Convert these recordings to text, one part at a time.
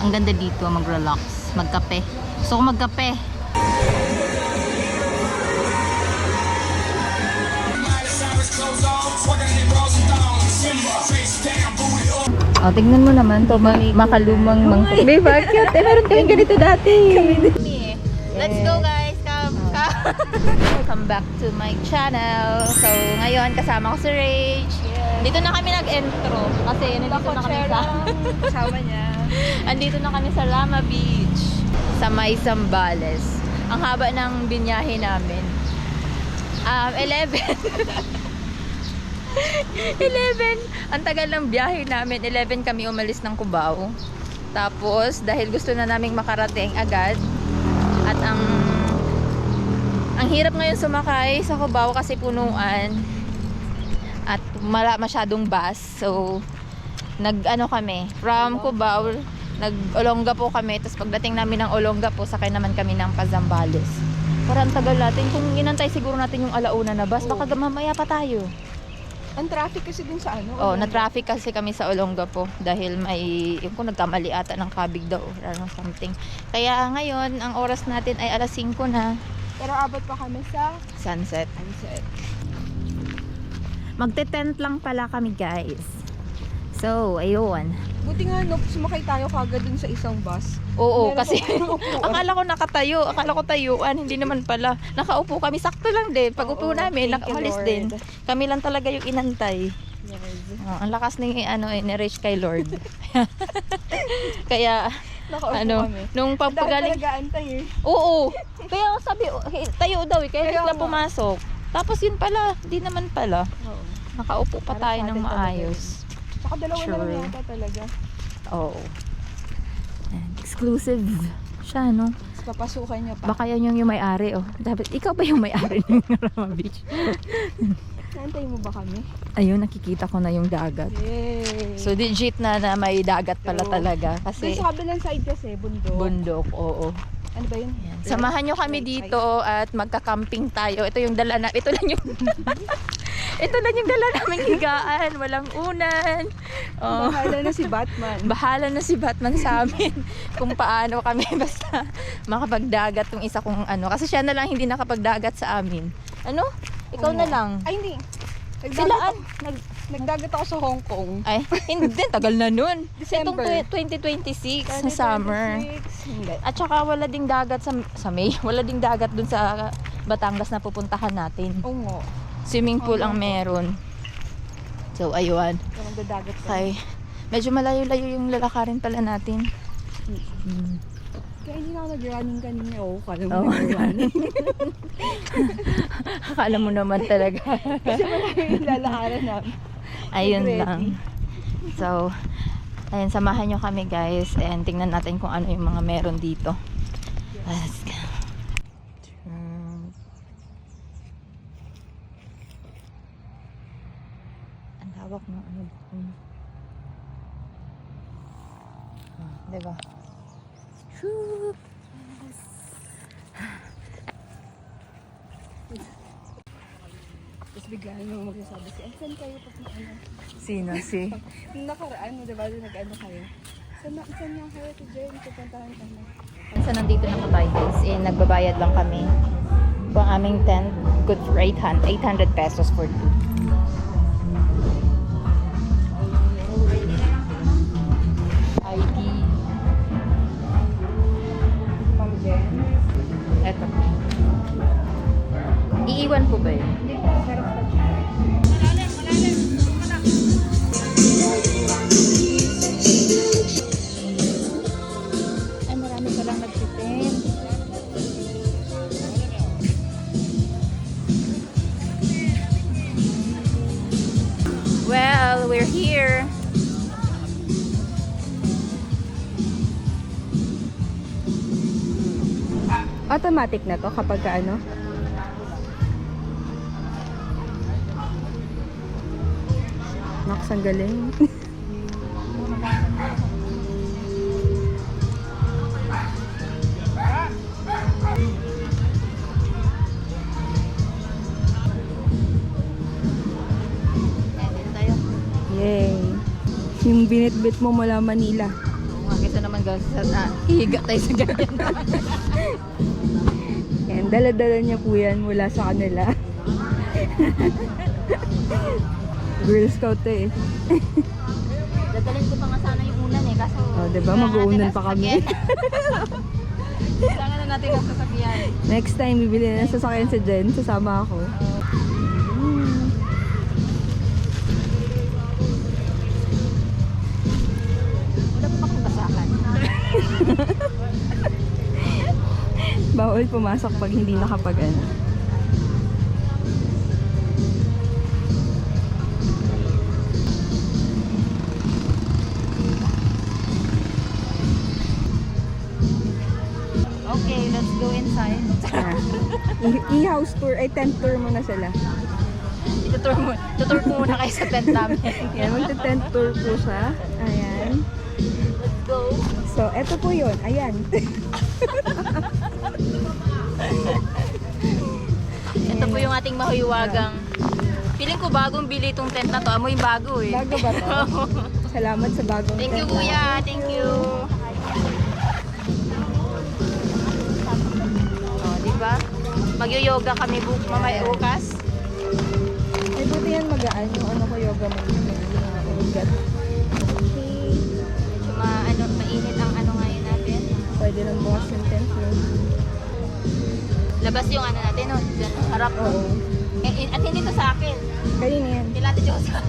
Ang ganda dito, mag-relax, magkape. Gusto ko magkape. Oh, tingnan mo naman to, makalumang mangkok. Babe, bakit? Meron kaming ganito dati. Let's go guys, welcome back to my channel. So, ngayon kasama ko si Rage. Dito na kami nag-intro kasi nandito na kami sa kasama niya. andito na kami sa Lama Beach sa May Zambales. Ang haba ng binyahe namin. 11. Ang tagal ng biyahe namin. 11 kami umalis ng Cubao. Tapos dahil gusto na naming makarating agad at ang hirap ngayon sumakay sa Cubao kasi punuan at masyadong bus. So nag-ano kami from Cubao, nag-Olonga po kami. Tapos pagdating namin ng Olonga po, sakay naman kami ng Zambales. Parang tagal natin. Kung inantay siguro natin yung alauna na bus, baka mamaya pa tayo. Ang traffic kasi dun sa ano? Oh, na-traffic kasi kami sa Olonga po dahil may, yung kung nagkamali ata ng kabig daw or something. Kaya ngayon, ang oras natin ay alas 5 na. Pero abot pa kami sa Sunset. sunset. Magte-tent lang pala kami, guys. So, ayun. Buti nga no, sumakay tayo kagad dun sa isang bus. Oo, Meron kasi pa tayong upuan. akala ko nakatayo, akala ko tayuan, hindi naman pala. Nakaupo kami, sakto lang din. Pag upo Oo, namin, thank you, nakaumalis Lord. din. Kami lang talaga yung inantay. Yes. Oh, ang lakas ni ni-reach kay Lord. Kaya Nakaupo kami. nung Dahil pagpagaling, talaga antay eh. oo. Kaya sabi, tayo daw eh, kaya Kaya sila nga. pumasok. Tapos yun pala, di naman pala. Oo. Nakaupo pa Para tayo sa ng atin talaga maayos. Saka dalawa na lang Sure. yata talaga. Oo. Exclusive siya, no? Tapos papasukan niya pa. Baka yan yung may-ari, oh. Dapat, ikaw ba yung may-ari ng Lama Beach? Naantay mo ba kami? Ayun, nakikita ko na yung dagat. Yay! So, legit na may dagat pala True. talaga. Dun Kasi, sa kabilang side kasi, bundok. bundok, oo. Ano ba yun? Samahan nyo kami dito at magka-camping tayo. Ito yung dala na, ito lang yung ito lang yung dala naming higaan. Walang unan. Oh, Bahala na si Batman. bahala na si Batman sa amin kung paano kami basta makapagdagat yung isa kong ano. Kasi siya na lang hindi nakapagdagat sa amin. Ano? Ikaw na lang. Ay, hindi. Silaan. Nagdagat ako sa Hong Kong. Ay, hindi. Tagal na nun. Itong December. 2026 na summer. 2026. Hindi. At saka wala ding dagat sa May. Wala ding dagat dun sa Batangas na pupuntahan natin. Oo nga. Swimming pool ang meron. So, ayun. Parang dadagat ka. Okay. Medyo malayo-layo yung lalakarin pala natin. Kaya hindi na ako nag-running kanina. Oo, kala mo Oo. nag-running. Akala mo naman talaga. Kasi marami yung lalakaran namin. Ayun Ready. lang. So, ayun, samahan nyo kami guys. And tingnan natin kung ano yung mga meron dito. Let's go. Ang hawak ng ano. Diba? Shoop! Tapos bigla nang magsasabi si, saan kayo pa ano? Sino si? Nung nakaraan mo, diba, nag-ano kayo? Saan nga kayo to Jen? Pupuntahan ka na. So, nandito na po tayo guys. Nagbabayad lang kami. Ito ang aming tent. Good for 800 pesos for 2. ID. Ma'am Jen? Eto. Iiwan ko ba yun? Hindi po, meron pa dyan. Ay, marami palang nagsitin. Well, we're here. Automatic na to kapag ka ano? Naks, ang galing. Ayan tayo. Yay! Yung binitbit mo mula Manila. Oo nga, kasi Kesa naman guys, hihiga tayo sa ganyan. Yan, dala-dala niya po yan mula sa kanila. Girl Scout eh. Dadalhin ko pa nga sana yung unan eh, kaso... Oh, diba? Mag-uunan pa kami. Kailangan na natin ang sasakyan. Next time, bibili na ng sasakyan si Jen. Sasama ako. Wala pa akong basakan. Bawal pumasok pag hindi nakapag ano. Okay, let's go inside. E-house tour, ay tent tour muna sila. Tutur ko muna kayo sa tent namin. Yan, magte-tent tour po siya. Ayan. Let's go. So, eto po yun. Ayan. Ito po yung ating mahiwagang. Feeling ko bagong bili itong tent na to. Amoy bago eh. Bago ba to? Salamat sa bagong Thank you tent kuya. natin. Thank you. Oh, di ba? Magyo-yoga kami mamaya bukas. Ay, buti yan magaan. Yung ano ko yoga mo. Ugat. Okay. Medyo mainit ang ano ngayon natin. Pwede lang bukas yung tent mo. Labas yung ano natin, no? Diyan, harap. Oo. At hindi to sa akin. Kanina yan. Kila Ate Josa.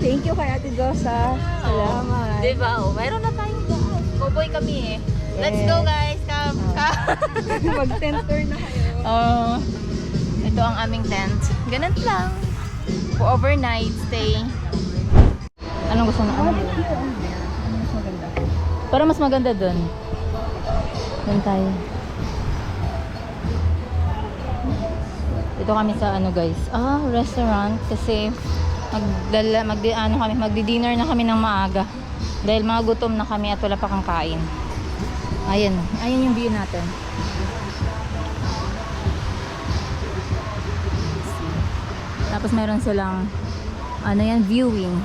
Thank you kay Ate Josa. Salamat. Di ba? Oh, mayroon na tayong daan. Cowboy kami eh. Let's Yes. go guys. Come. Mag-tent tour na kayo. Oh, ito ang aming tent. Ganun lang. For overnight stay. Anong gusto na? Ano? Mas maganda. Para mas maganda dun. Dun tayo. Ito kami sa ano guys. Restaurant kasi magdi-dinner na kami ng maaga. Dahil mga gutom na kami at wala pa kang kain. Ayan. Ayan yung view natin. Tapos meron silang ano yan, viewing.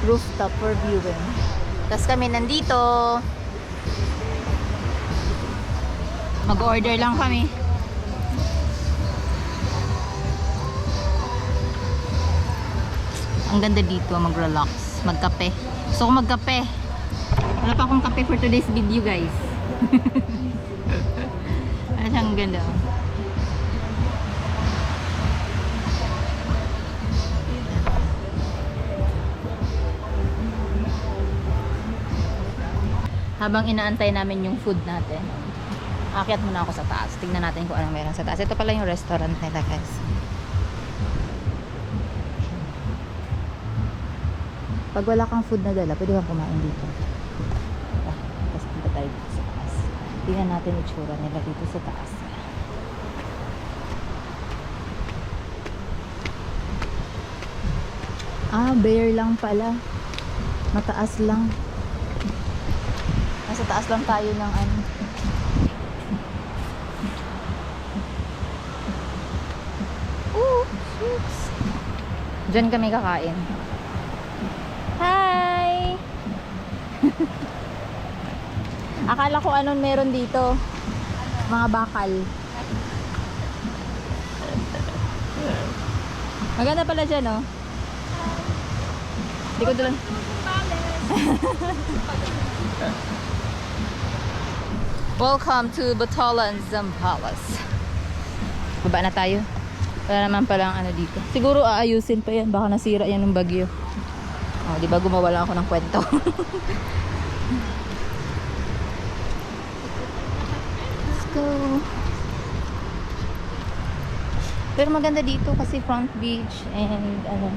Rooftop for viewing. Tapos kami nandito. Mag-order lang kami. Ang ganda dito, mag-relax, magkape. Gusto ko magkape. Wala pa akong kape for today's video, guys. Ano siyang ganda. Habang inaantay namin yung food natin, aakyat muna ako sa taas. Tingnan natin kung anong meron sa taas. Ito pala yung restaurant nila, guys. Pag wala kang food na dala, pwede kang kumain dito. Tapos punta tayo dito sa taas. Tingnan natin yung itsura nila dito sa taas. Bare lang pala. Mataas lang. Nasa taas lang tayo ng ano. Shoots. Diyan kami kakain. Hi! Akala ko anong meron dito. Mga bakal. Maganda pala dyan, oh. Hindi ko doon. Welcome to Batolan Zambales. Baba na tayo. Wala naman palang ano dito. Siguro aayusin pa yan. Baka nasira yan ng bagyo. Oh, di ba gumawa lang ako ng kwento. Let's go. Pero maganda dito kasi front beach and ano,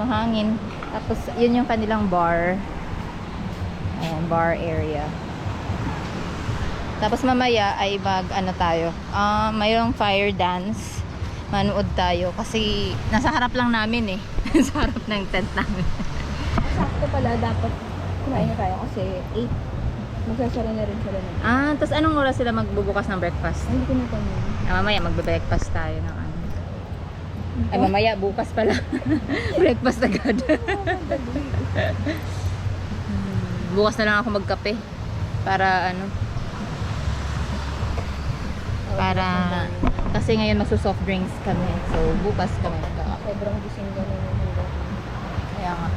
mahangin. Tapos yun yung kanilang bar. Ayan, bar area. Tapos mamaya ay ano tayo. Mayroong fire dance. Manood tayo kasi nasa harap lang namin eh. Sa harap ng tent namin. Sakto pala dapat kumain na tayo kasi 8. Magsasara na rin sila na. Tapos anong oras sila magbubukas ng breakfast? Ay, hindi ko na tanong. Mamaya magbe-breakfast tayo ng ano. Ay mamaya bukas pala. Breakfast agad. bukas na lang ako magkape. Para ano. Para, kasi ngayon magso-soft drinks kami. So, bukas kami magkakape. Sobrang gising ko na hanggang. Kaya nga.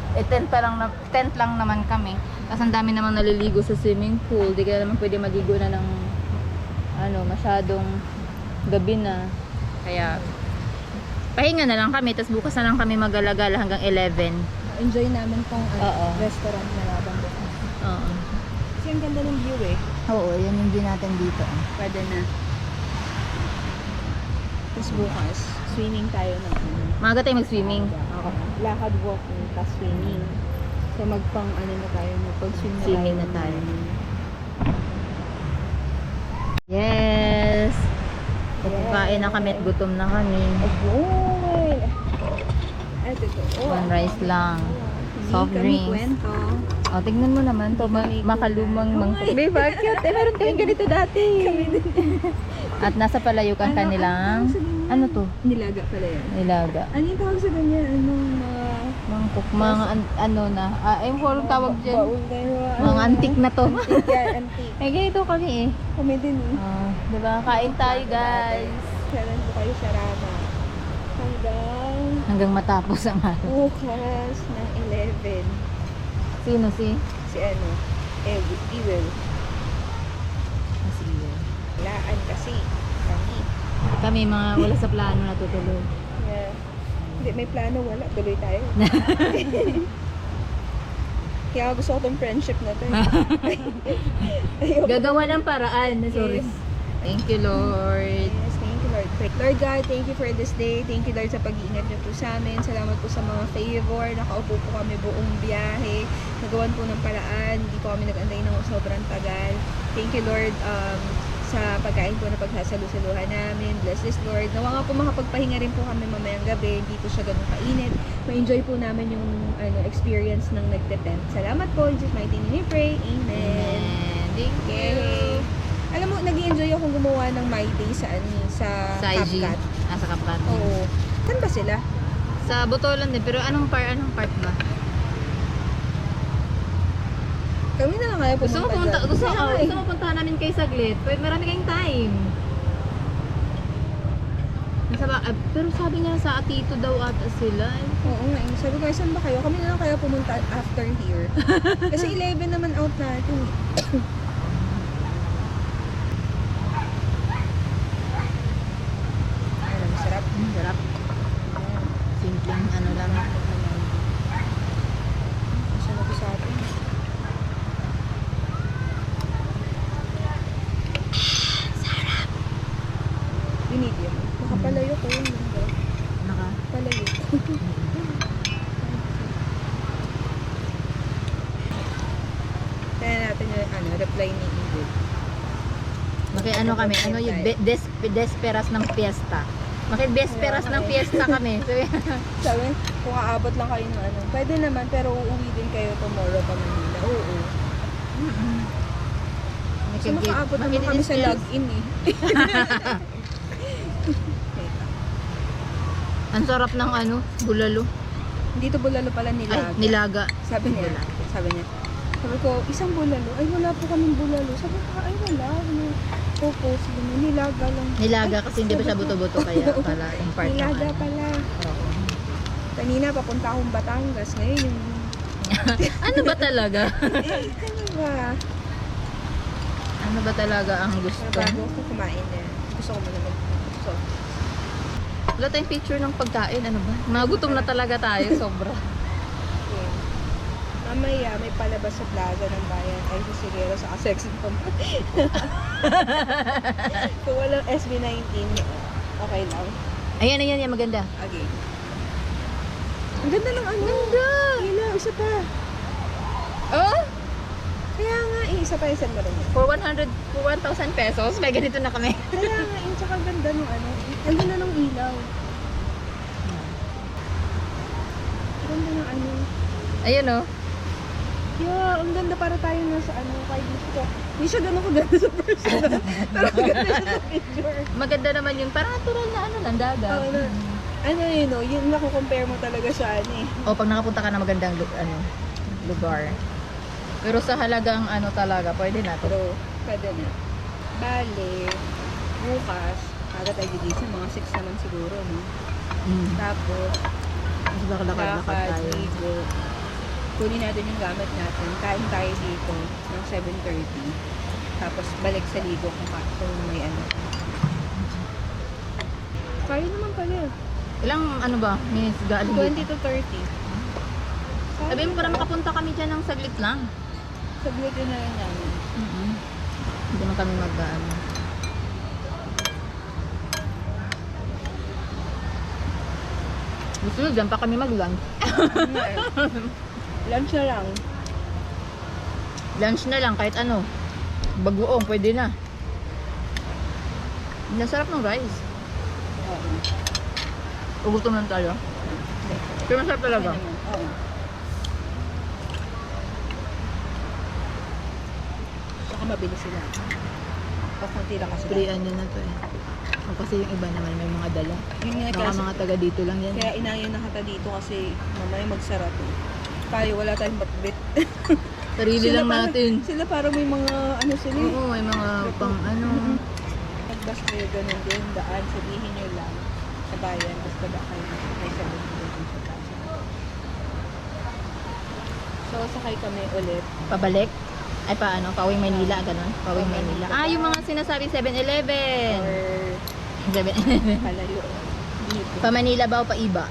Tent lang naman kami. Tapos ang dami namang naliligo sa swimming pool. Di ka naman pwede maligo na ng masyadong gabi na. Kaya pahinga na lang kami. Tapos bukas na lang kami mag-alagala hanggang 11. Enjoy namin tong Oo. restaurant na labang bukas. Oo. Kasi ang ganda ng view eh. Oo, yan yung view natin dito. Pwede na. Tapos bukas, swimming tayo ng Maaga tayo mag-swimming. Oo. Lakad walking, tas swimming. So magpang na tayo, magpag-swim na Swimming tayo. na tayo. Yes! Pagkain na kami at gutom na kami. Aboy! Ay, totoo. One rice lang. Hindi Soft kami drinks. kwento. O, tignan mo naman to. Makalumang mangkok. Diba? Cute. Meron kaming ganito dati. At nasa palayukan kanilang, ano to? Nilaga pala yan. Nilaga. Ano yung tawag sa ganyan? Anong Mangkok. Mga ano na. Ayun ko anong tawag dyan. baul na yun? Mga antik na to. Antik yan, antik. Eh, ganito kami eh. Kami din eh. Diba? Kain tayo guys. Kailan po kayo sa Rama? Hanggang matapos ang araw. Bukas ng 11. Sino si? Si ano? Ewil. Sige. Laan kasi. Kami. Kami mga wala sa plano na tutuloy. Yeah. Hindi, may plano. Wala. Tuloy tayo. Kaya gusto ko tong friendship na to. Ayoko. Gagawa ng paraan. Sorry. Yes. Thank you, Lord. Yes, thank you Lord. Lord God, thank you for this day. Thank you Lord sa pag-iingat niyo po sa amin. Salamat po sa mga favor. Nakaupo po kami buong biyahe. Nagawan po ng paraan. Hindi po kami nag-antay ng sobrang tagal. Thank you Lord sa pagkain po na pagsasalusaluhan namin. Bless this Lord. Nawa nga po makapagpahinga rin po kami mamayang gabi. Hindi po siya ganun kainit. Ma-enjoy po namin yung experience ng nagte-tent. Salamat po. In Jesus' mighty name we pray. Amen. Thank Okay. Alam mo, nag-enjoy akong gumawa ng My Day sa Sa IG. CapCut. Sa CapCut. Oo. Saan ba sila? Sa Butolan din. Pero anong part ba? Kami na lang kaya pumunta dyan. Gusto Kaya mo puntahan namin kay saglit. Pwede marami kayong time. Pero sabi nga sa Atito daw ata sila. Oo nga. Sabi ko, saan ba kayo? Kami na lang kaya pumunta after here. Kasi 11 naman out natin. Sarap. Sarap. Simpleng ano lang. Kasi na sa atin. Medium. Nakapalayo ko yun. Palayo. Kaya natin yung reply ni Edith. Ano kami, yung desperas ng fiesta. Desperas ng fiesta kami. Sabi, kung aabot lang kayo ng pwede naman, pero uuwi din kayo tomorrow pa Manila. Oo. So, makaabot naman kami sa log-in eh. Ang sarap ng bulalo. Dito bulalo pala nilaga. Ay, nilaga. Sabi niya. Sabi ko, isang bulalo. Ay, wala po kaming bulalo. Sabi ko, ay wala. Opo, sige mo. Nilaga lang. Nilaga kasi hindi pa siya buto-buto kaya pala yung part Nilaga pala. Oo. Kanina papunta akong Batangas. Ngayon yung... Ano ba talaga? Ano ba? Ano ba talaga ang gusto? Bago ko kumain na. Gusto ko muna mag-gusto. Wala tayong picture ng pagkain. Ano ba? Magutom na talaga tayo. Sobra. Yeah. Mamaya may palabas sa plaza ng bayan. Ay, sa Sigero sa Sexy Pump. Kung walang SB19, okay lang. Ayan. Maganda. Okay. Ang ganda ng Ganda! Ilaw, isa pa. Oh? Kaya nga, isa pa isa mo rin. For 1,000 pesos, may ganito na kami. Kaya nga, tsaka ganda ng ang ganda ng ilaw. Ganda ng Ayun oh. Yeah, ang ganda para tayo na sa kay dito. Hindi siya ganun kaganda sa personal. Pero maganda siya sa picture. Maganda naman yun. Parang natural na lang, dagat. Yung nakukompare mo talaga siya, O, pag nakapunta ka na magandang lugar. Pero sa halagang ano talaga, pwede na to. Pero, pwede na. Bale, bukas, agad tayo gigising, mga 6 naman siguro, no? Tapos, Mas lakad-lakad lakad, tayo. ligo. Kunin natin yung gamit natin. Kain tayo dito ng 7:30. Tapos, balik sa ligo kung may ano. Kaya naman pala. Ilang ano ba? Minutes galing 20 dito? to 30. Sabi mo para makapunta kami dyan ng saglit lang. Saglit na lang namin. Hindi man kami mag-ano. Gusto nyo, dyan pa kami mag-lunch. Lunch na lang. Lunch na lang, kahit ano. Bagoong, pwede na. Nasarap ng rice. Ugutom lang tayo. Pero masarap talaga. Oo. Saka mabilis sila. O konti lang kasi. Priyan nyo na to eh. O, kasi yung iba naman may mga dala. Yun nga Baka kasi, mga taga dito lang yan. kaya inayon na kita dito kasi mamaya magsara to. Tayo wala tayong batbit. Sarili lang natin. Sila parang may mga ano sila. Oo, may mga pang ano. Pagbas kayo ganun din, daan, sabihin nyo lang sa bayan, basta ba kayo may sabihin din sa taas. So, sakay kami ulit. Pabalik? Ay paano? Pauwing Maynila, ganun? Pauwing Pauwing Maynila. Maynila. Ah, yung mga sinasabi 7-Eleven. Or 7-Eleven. palayo. Dito. Pa Manila ba o pa Iba?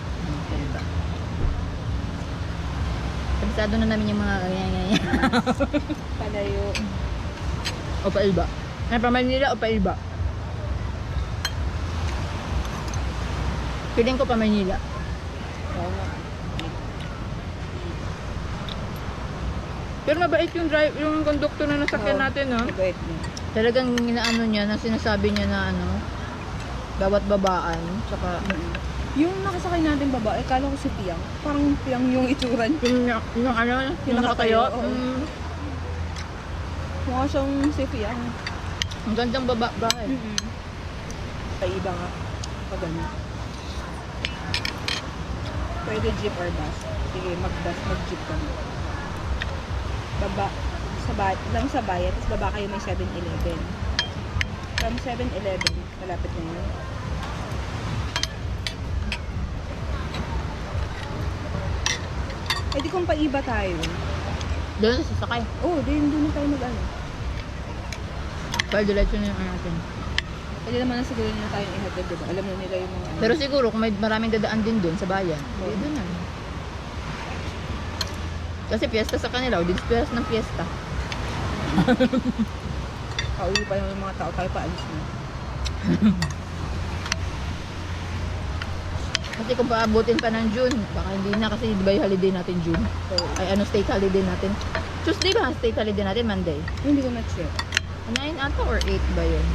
Kabisado na namin yung mga ganyan. Palayo. O pa Iba. Ay, pa Manila o pa Iba? Feeling ko pa Manila. Oo nga. Pero mabait yung yung conductor na nasakyan Oo. natin, no? Mabait mo. Talagang inaano niya, na sinasabi niya na ano, bawat babaan, tsaka Yung nakasakay natin babae, kala ko si Piang. Parang Piang yung itsura niya. yung ano, yung nakatayo, nakatayo. oo. Mukha siyang si Piang. Ang gandang babae. Kaiba nga. Pag ano. Pwede jeep or bus. Sige, mag-bus, mag-jeep kami. Baba, lang sa bayan, tapos baba kayo may 7-Eleven. From 7-Eleven, malapit na yun. Eh di kung paiba tayo. Doon sa sasakay. Oh, doon na tayo mag-ano. Para diretso na yung ano natin. Pwede naman na siguro nila tayong ihatid, diba? Alam na nila yung mga ano. Pero siguro kung may maraming dadaan din doon sa bayan, Oo. doon na. Kasi piyesta sa kanila, o disperas ng piyesta. Pauwi pa yung mga tao, tayo paalis na. Kasi kung paabutin pa ng June, baka hindi na kasi di ba yung holiday natin June? So, Ay ano, state holiday natin? Tuesday ba? State holiday natin, Monday. hindi ko na-check. 9 ata or 8 ba yun?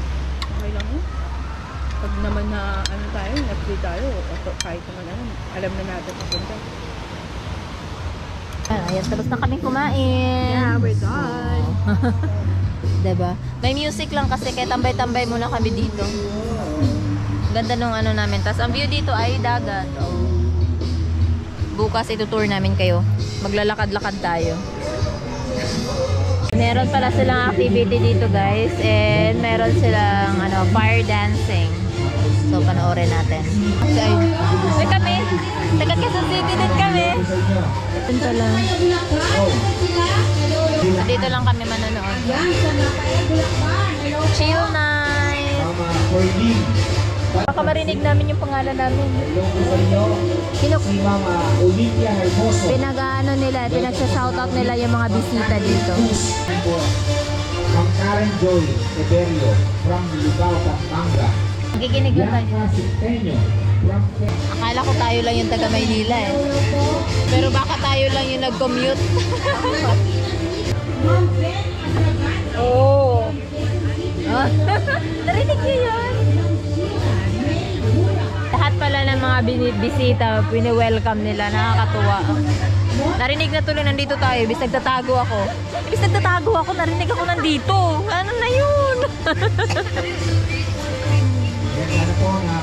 Okay lang yun. Pag naman na ano tayo, na-free tayo, o kahit naman ano, alam na natin papunta. Ayan, tapos na kaming kumain. Yeah, we're done. Diba? May music lang kasi kaya tambay-tambay muna kami dito. Ganda nung ano namin. Tapos ang view dito ay dagat. Oh. Bukas itutour namin kayo. Maglalakad-lakad tayo. Meron pala silang activity dito guys. And meron silang ano, fire dancing. So panoorin natin. Ay kami. Taga Quezon City din kami. Dito pala. Dito lang kami manonood. Chill night. Baka marinig namin yung pangalan namin. Pinag-ano nila, pinag-shoutout nila yung mga bisita dito. From Karen Joy Eberio from Lugao, Pampanga. Nakikinig lang tayo. Bianca Sinteño from Akala ko tayo lang yung taga Maynila eh. Pero baka tayo lang yung nag-commute. Oo. Oh. Narinig niyo yun? Lahat pala ng mga bisita, pini-welcome nila, nakakatuwa. Narinig na tuloy nandito tayo, ibig nagtatago ako. Ibig nagtatago ako, narinig ako nandito. Ano na yun? Ano po nga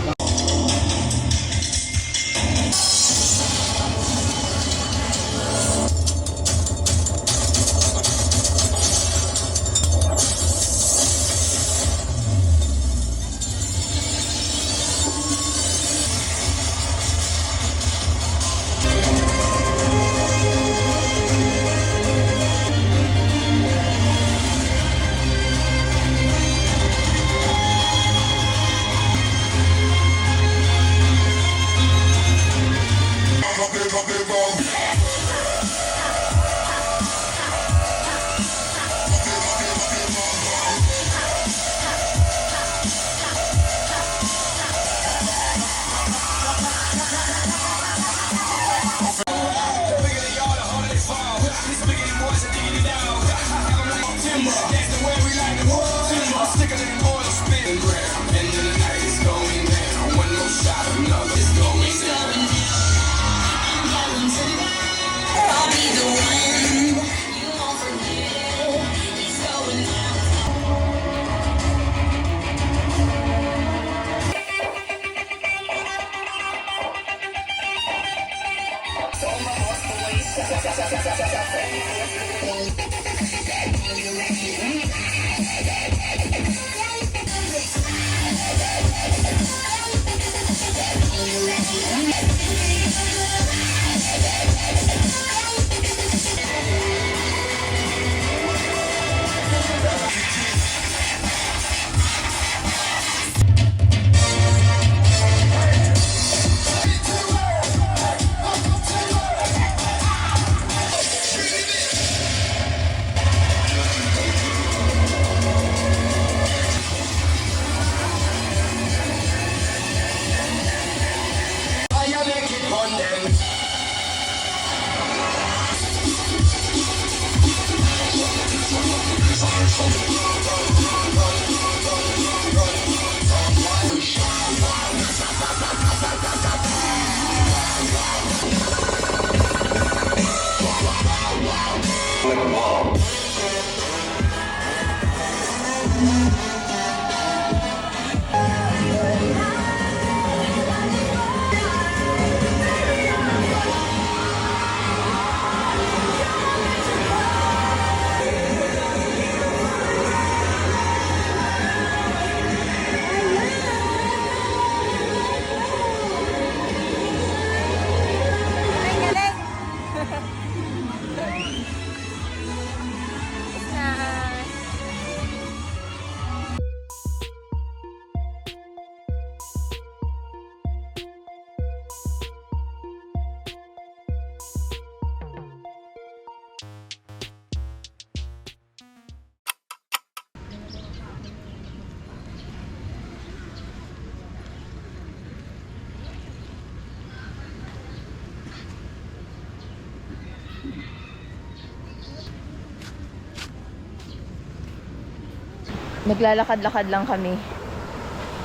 Naglalakad-lakad lang kami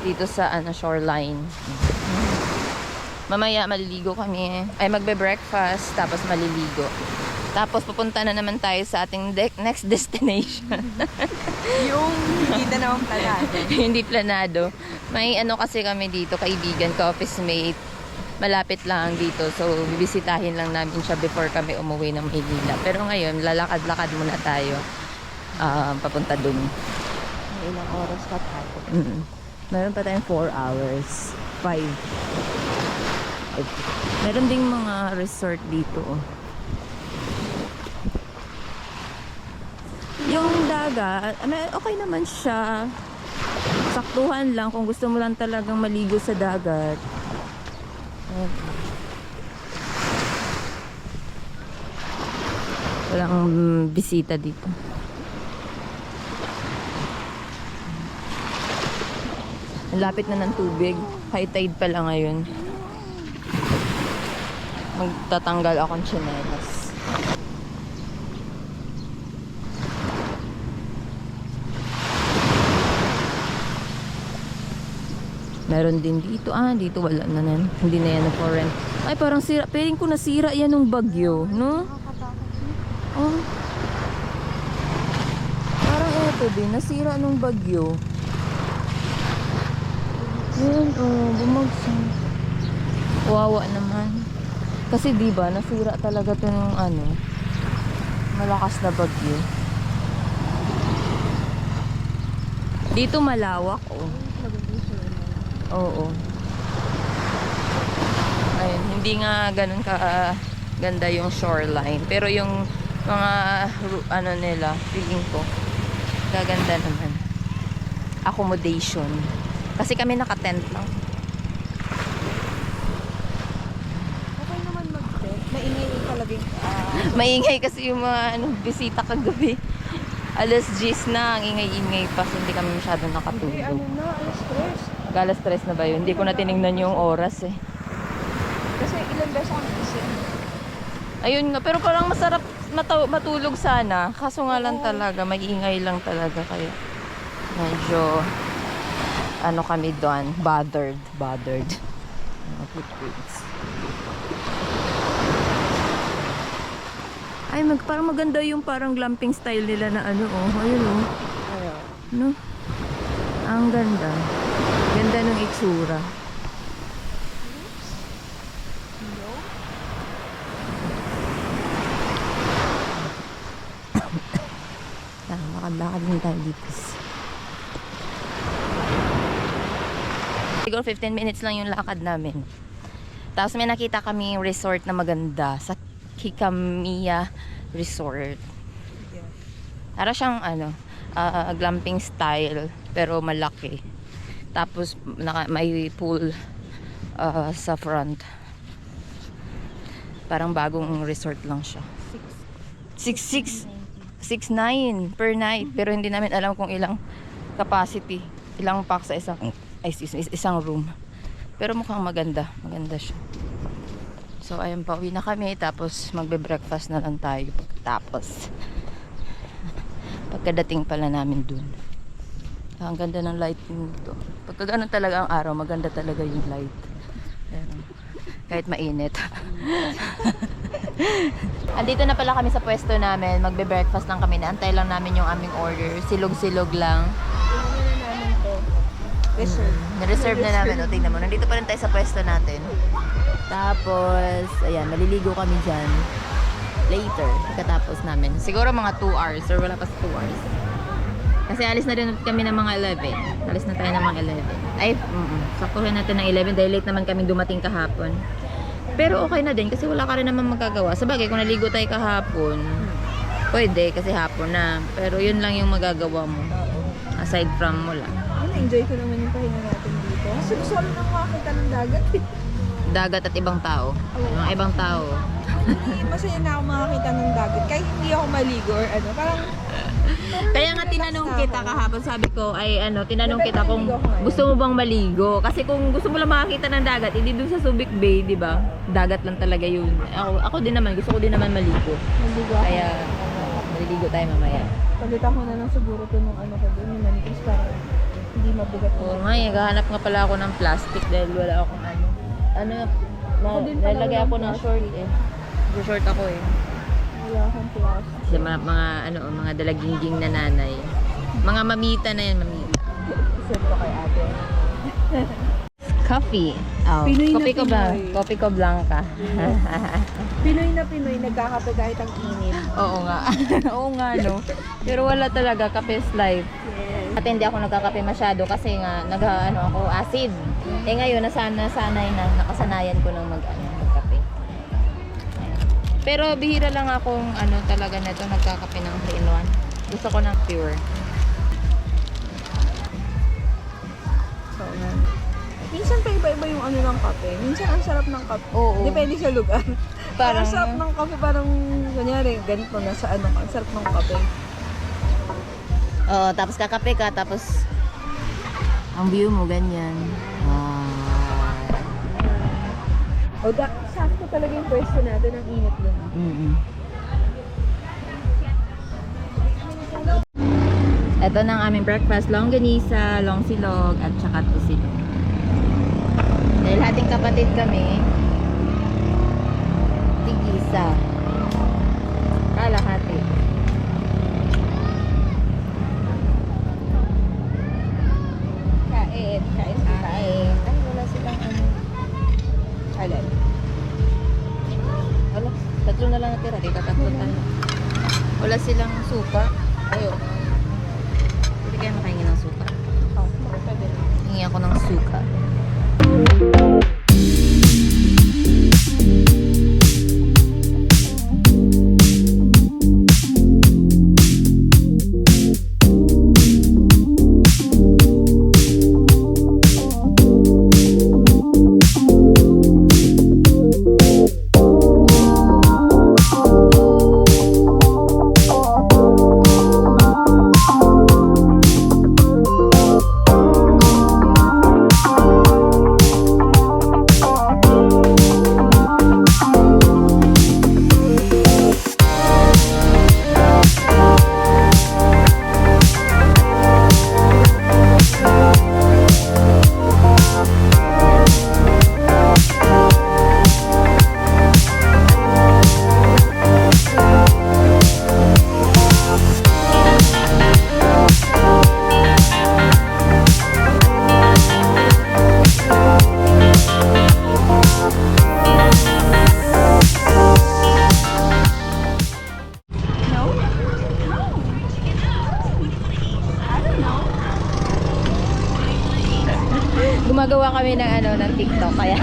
dito sa shoreline. Mamaya maliligo kami. Ay magbe-breakfast tapos maliligo. Tapos pupunta na naman tayo sa ating next destination. Yung hindi na naman planado. Hindi planado. May kasi kami dito, kaibigan, ka-office mate. Malapit lang dito. So bibisitahin lang namin siya before kami umuwi ng Maynila. Pero ngayon, lalakad-lakad muna tayo. Papunta dun. Ilang oras ka tayo? Meron pa tayong 4 hours. 5. Meron ding mga resort dito. Yung dagat, okay naman siya. Saktuhan lang kung gusto mo lang talagang maligo sa dagat. Walang bisita dito. Ang lapit na ng tubig. High tide pala ngayon. Magtatanggal akong tsinelas. Meron din dito. Dito wala na nan. Hindi na yan for rent. Ay, parang sira. Piling ko nasira yan nung bagyo, no? Oh. Parang eto din. Nasira nung bagyo. Yun, bumagsak. Wawa naman. Kasi diba, nasira talaga to nung malakas na bagyo. Dito malawak, Oo. Ayun, hindi nga ganun ka ganda yung shoreline. Pero yung mga nila, feeling ko gaganda naman. Accommodation. Kasi kami naka-tent lang. Okay naman mag-tent. Maingay talaga yung Maingay kasi yung mga bisita kagabi. Alas 10 na, ang ingay-ingay pa. So, hindi kami masyadong nakatulog. alas 3. Alas 3 na ba yun? Hindi ko na tinignan yung oras Kasi ilang beses ako nagising. Ayun nga, pero parang masarap matulog sana. Kaso nga lang talaga, mag-ingay lang talaga. Kaya medyo, ano kami doon, bothered. Mga footprints. Ay, parang maganda yung parang glamping style nila na ano, oh. Ayun, oh. No? Ang ganda. Ganda ng itsura. Makabakad din tayo dito. Siguro 15 minutes lang yung lakad namin. Tapos may nakita kami resort na maganda sa Kikamia Resort. Para siyang ano, glamping style pero malaki. Tapos may pool sa front. Parang bagong resort lang siya. 6.9 per night, pero hindi namin alam kung ilang capacity, ilang pack sa isang room. Pero mukhang maganda siya. So ayun, pauwi na kami, tapos magbe-breakfast na lang tayo pagkatapos. Pagkadating pala namin dun. Ang ganda ng lighting dito. Pagka ganun talaga ang araw, maganda talaga yung light. Ayan. Kahit mainit. Andito na pala kami sa pwesto namin. Magbe-breakfast lang kami. Naantay lang namin yung aming order. Silog-silog lang. Ano na namin to? Reserve. Na-reserve na namin. O, tingnan mo. Nandito pa rin tayo sa pwesto natin. Tapos, ayan, maliligo kami dyan. Later, pagkatapos namin. Siguro mga 2 hours or wala pa sa 2 hours. Kasi alis na rin kami ng mga 11. Alis na tayo ng mga 11. Ay, saktuhin natin ng 11 dahil late naman kami dumating kahapon. Pero okay na din kasi wala ka rin naman magagawa. Sabagay, kung naligo tayo kahapon, pwede kasi hapon na. Pero yun lang yung magagawa mo. Aside from wala. Na-enjoy ko naman yung pahinga natin dito. Kasi gusto ko lang makakita ng dagat. Dagat at ibang tao. Mga ibang tao. Masaya na ako makakita ng dagat. Kahit hindi ako maligo or ano. Parang Kaya nga tinanong kita kahapon, sabi ko ay ano, tinanong kita kung gusto mo bang maligo. Kasi kung gusto mo lang makakita ng dagat, hindi dun sa Subic Bay, di ba? Dagat lang talaga yun. Ako din naman, gusto ko din naman maligo. maligo ako. Kaya maliligo tayo mamaya. Pagkita ko na lang siguro to nung ano ko dun, yung manikis para hindi mabigat. Oo nga, gahanap nga pala ako ng plastic dahil wala akong ano. Ako din pala nalagay walang ako ng short eh. Short ako eh. Wala akong plastic. Sa mga dalagingging na nanay. Mga mamita na yan, mamita. Isip ko kay ate. Coffee. Oh, Pinoy na kopi ko ba? Pinoy. Kopi ko blanca. Pinoy na Pinoy, nagkakape kahit ang init. Oo nga. Oo nga, no. Pero wala talaga, kape's life. Yes. At hindi ako nagkakape masyado kasi nga ako acid. Eh ngayon nakasanayan ko ng magkape. Pero bihira lang akong talaga nito nagkakape ng 3-in-1. Gusto ko ng pure. So, minsan pa iba-iba yung ano ng kape. Minsan ang sarap ng kape. Oo. Depende sa lugar. Parang Ang sarap ng kape, parang kunyari, ganito na sa ano, ang sarap ng kape. Oo, tapos kakape ka, tapos ang view mo ganyan. O, sakto talaga yung pwesto natin, ang init dun. Ito na ang aming breakfast, longganisa, long silog, at saka tusilog. Dahil hating kapatid kami, tigisa. Kalahati. Kain. Kain. Ay, wala silang Alin? Wala, tatlo na lang natira. Dito tatlo tayo. Wala silang suka. Ayun. Pwede kayo makahingi ng suka. Oh, pwede. Hingi ako ng suka. gumagawa kami ng ng TikTok kaya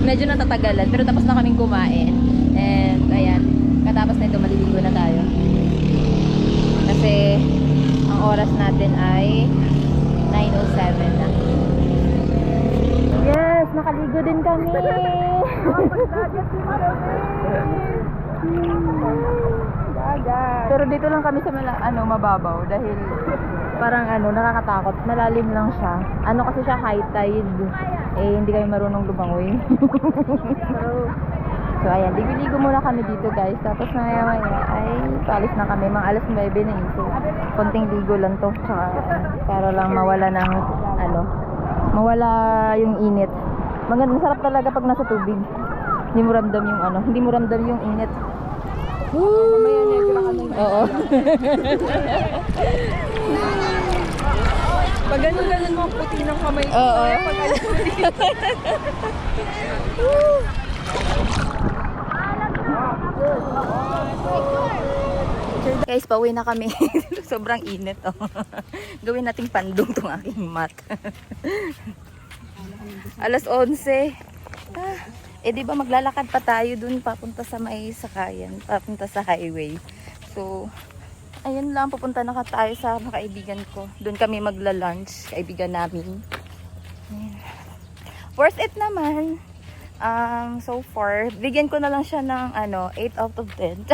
medyo natatagalan pero tapos na kaming kumain. And ayan, katapos na ito maliligo na tayo. Kasi ang oras natin ay 9:07 na. Yes, nakaligo din kami. Pero dito lang kami sa mababaw dahil parang nakakatakot. Malalim lang siya. Kasi siya high tide. Eh hindi kami marunong lumangoy. So ayan, ligo muna kami dito guys. Tapos maya ay palis na kami. Mga alas 9 na eh. So konting ligo lang to. Tsaka para lang mawala ng mawala yung init. Masarap talaga pag nasa tubig. Hindi mo ramdam yung init. Mamaya negro ka nung Oo. Pag ganun mo, puti ng kamay ko. Oo. Pag Guys, pauwi na kami. Sobrang init. Oh. Gawin nating pandong tong aking mat. Alas 11. Di ba maglalakad pa tayo dun papunta sa may sakayan, papunta sa highway. So, ayun lang, pupunta na tayo sa mga kaibigan ko. Doon kami magla-lunch, kaibigan namin. Ayan. Worth it naman. So far, bigyan ko na lang siya ng 8 out of 10.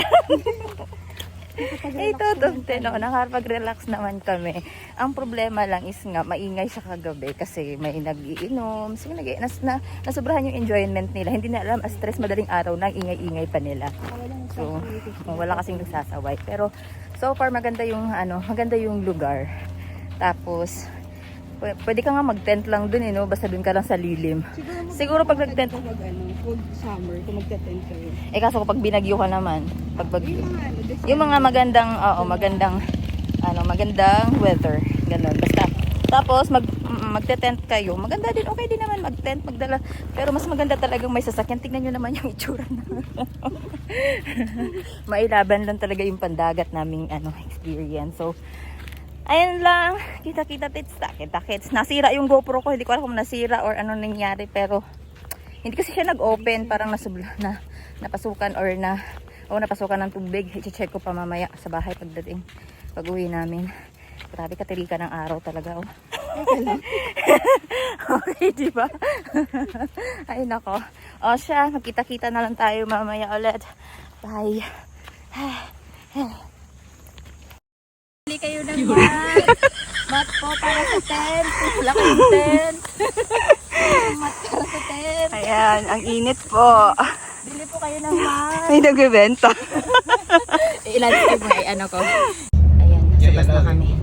8 out of 10, nakapag-relax naman kami. Ang problema lang is nga, maingay siya kagabi kasi may nag-iinom. So, nasobrahan yung enjoyment nila. Hindi na alam, stress madaling araw na, ingay-ingay pa nila. So, wala kasing nagsasaway. Pero, so far, maganda yung lugar. Tapos, pwede ka nga mag-tent lang dun, basta dun ka lang sa lilim. Siguro pag nag-tent, Pag summer, kung magta-tent kayo. kaso kapag binagyo ka naman, yung mga magandang weather, ganun. Basta, tapos magte-tent kayo, maganda din, okay din naman mag-tent, magdala, pero mas maganda talagang may sasakyan. Tingnan nyo naman yung itsura na. Mailaban lang talaga yung pandagat naming experience. So, ayun lang, kita-kita tits. Nasira yung GoPro ko, hindi ko alam kung nasira or ano nangyari, pero hindi kasi siya nag-open, parang napasukan or napasukan ng tubig. I-check ko pa mamaya sa bahay pag uwi namin. Grabe, katirika ng araw talaga. Oh. Okay, di ba? Ay nako. O siya, magkita-kita na lang tayo mamaya ulit. Bye. Bili kayo ng mat po para sa tent. Wala kayong tent. Mat para sa tent. Ayan, ang init po. Bili po kayo ng mat. May nagbebenta. Ilan ko. Ayan, sa bus na kami.